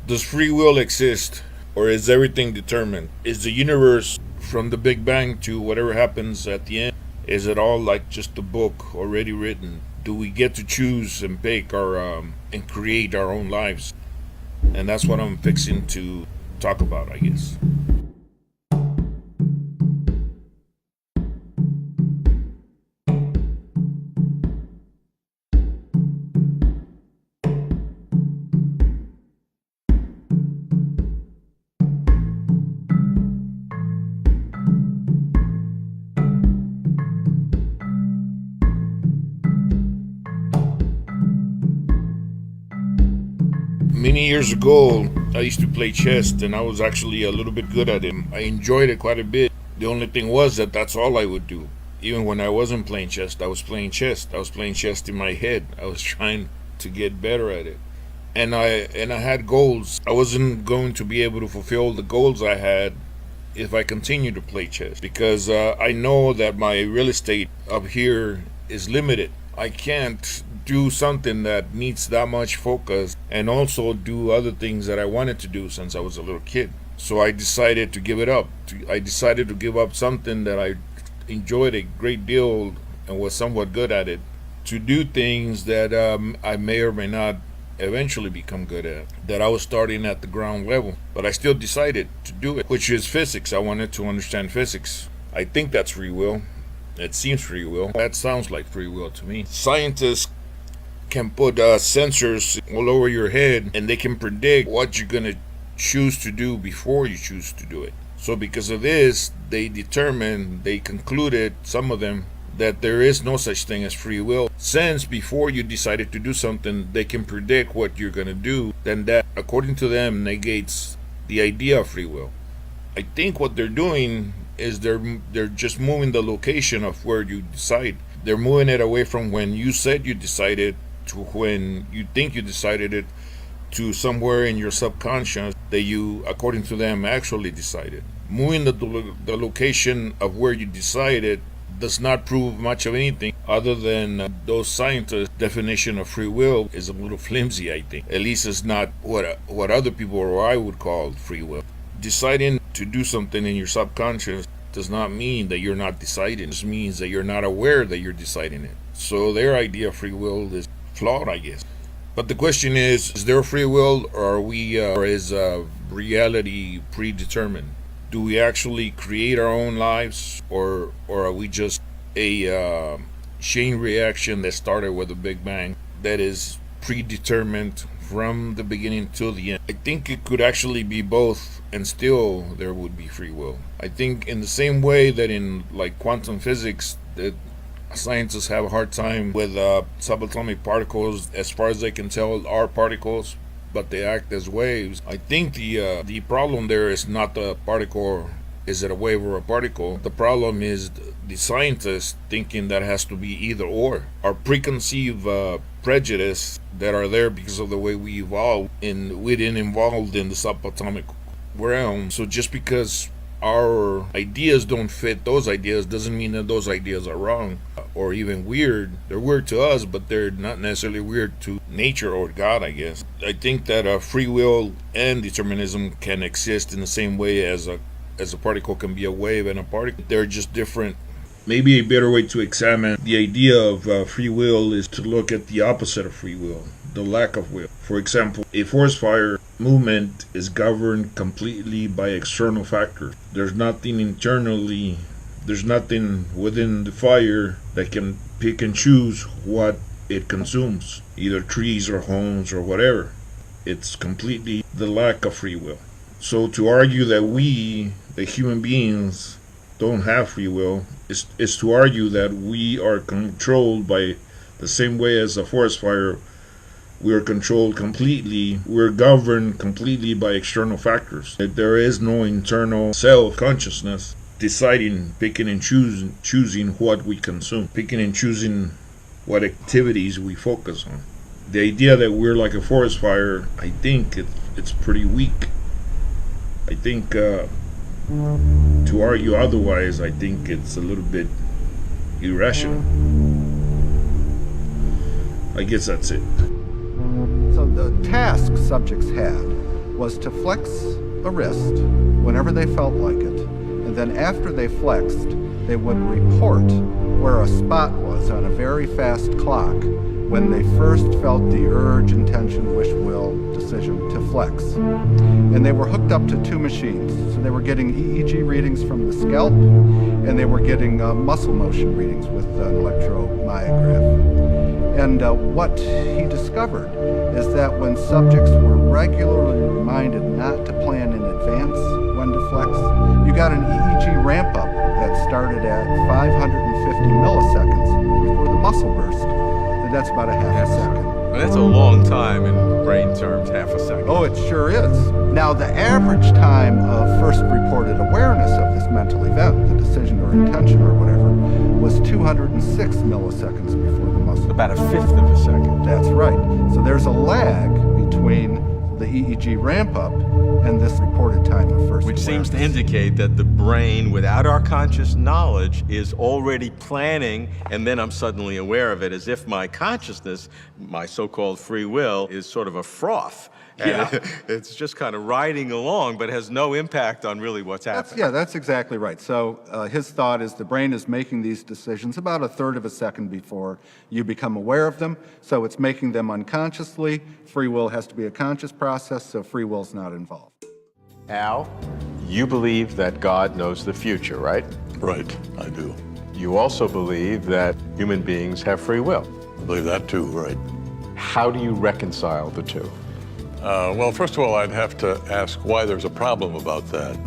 Does free will exist, or is everything determined? Is the universe, from the Big Bang to whatever happens at the end, is it all like just a book already written? Do we get to choose and pick our and create our own lives? And that's what I'm fixing to talk about, I guess. Many years ago, I used to play chess, and I was actually a little bit good at it. I enjoyed it quite a bit. The only thing was that that's all I would do. Even when I wasn't playing chess, I was playing chess. I was playing chess in my head. I was trying to get better at it. And I had goals. I wasn't going to be able to fulfill the goals I had if I continued to play chess because I know that my real estate up here is limited. I can't do something that needs that much focus and also do other things that I wanted to do since I was a little kid. So I decided to give it up. I decided to give up something that I enjoyed a great deal and was somewhat good at it to do things that I may or may not eventually become good at. That I was starting at the ground level, but I still decided to do it, which is physics. I wanted to understand physics. I think that's free will. It seems free will. That sounds like free will to me. Scientists can put sensors all over your head and they can predict what you're going to choose to do before you choose to do it. So because of this, they concluded, some of them, that there is no such thing as free will. Since before you decided to do something, they can predict what you're going to do, then that, according to them, negates the idea of free will. I think what they're doing is they're just moving the location of where you decide. They're moving it away from when you said you decided to when you think you decided it to somewhere in your subconscious that you, according to them, actually decided. Moving the location of where you decided does not prove much of anything other than those scientists' definition of free will is a little flimsy, I think. At least it's not what other people or I would call free will. Deciding to do something in your subconscious does not mean that you're not deciding. It just means that you're not aware that you're deciding it. So their idea of free will is flawed, I guess. But the question is there free will, or is reality predetermined? Do we actually create our own lives, or are we just a chain reaction that started with a Big Bang that is predetermined from the beginning till the end? I think it could actually be both, and still there would be free will. I think in the same way that in like quantum physics, that scientists have a hard time with subatomic particles. As far as they can tell, are particles, but they act as waves. I think the problem there is not the particle. Is it a wave or a particle? The problem is the scientists thinking that has to be either or. Our preconceived prejudice that are there because of the way we evolved, and we didn't evolve in the subatomic realm. So just because our ideas don't fit those ideas doesn't mean that those ideas are wrong or even weird. They're weird to us, but they're not necessarily weird to nature or God, I guess. I think that free will and determinism can exist in the same way as a particle can be a wave and a particle. They're just different. Maybe a better way to examine the idea of free will is to look at the opposite of free will, the lack of will. For example, a forest fire movement is governed completely by external factors. There's nothing within the fire that can pick and choose what it consumes, either trees or homes or whatever. It's completely the lack of free will. So to argue that we, the human beings, don't have free will is to argue that we are controlled by the same way as a forest fire. We're controlled completely, we're governed completely by external factors. There is no internal self-consciousness deciding, picking and choosing what we consume, picking and choosing what activities we focus on. The idea that we're like a forest fire, I think it's pretty weak. I think to argue otherwise, I think it's a little bit irrational. I guess that's it. So the task subjects had was to flex a wrist whenever they felt like it, and then after they flexed, they would report where a spot was on a very fast clock when they first felt the urge, intention, wish, will, decision to flex. And they were hooked up to two machines. So they were getting EEG readings from the scalp, and they were getting muscle motion readings with an electromyograph. And what he discovered is that when subjects were regularly reminded not to plan in advance when to flex, you got an EEG ramp up that started at 550 milliseconds before the muscle burst. And that's about a half a second. Well, that's a long time in brain terms, half a second. Oh, it sure is. Now, the average time of first reported awareness of this mental event, the decision or intention or whatever, was 206 milliseconds before the muscle. About a fifth of a second. That's right. So there's a lag between the EEG ramp up and this reported time of first Which awareness. seems to indicate that the brain, without our conscious knowledge, is already planning, and then I'm suddenly aware of it, as if my consciousness, my so-called free will, is sort of a froth. Yeah. And it's just kind of riding along, but has no impact on really what's happening. That's exactly right. So his thought is the brain is making these decisions about a third of a second before you become aware of them. So it's making them unconsciously. Free will has to be a conscious process, so free will's not involved. Al, you believe that God knows the future, right? Right, I do. You also believe that human beings have free will. I believe that too, right. How do you reconcile the two? Well, first of all, I'd have to ask why there's a problem about that.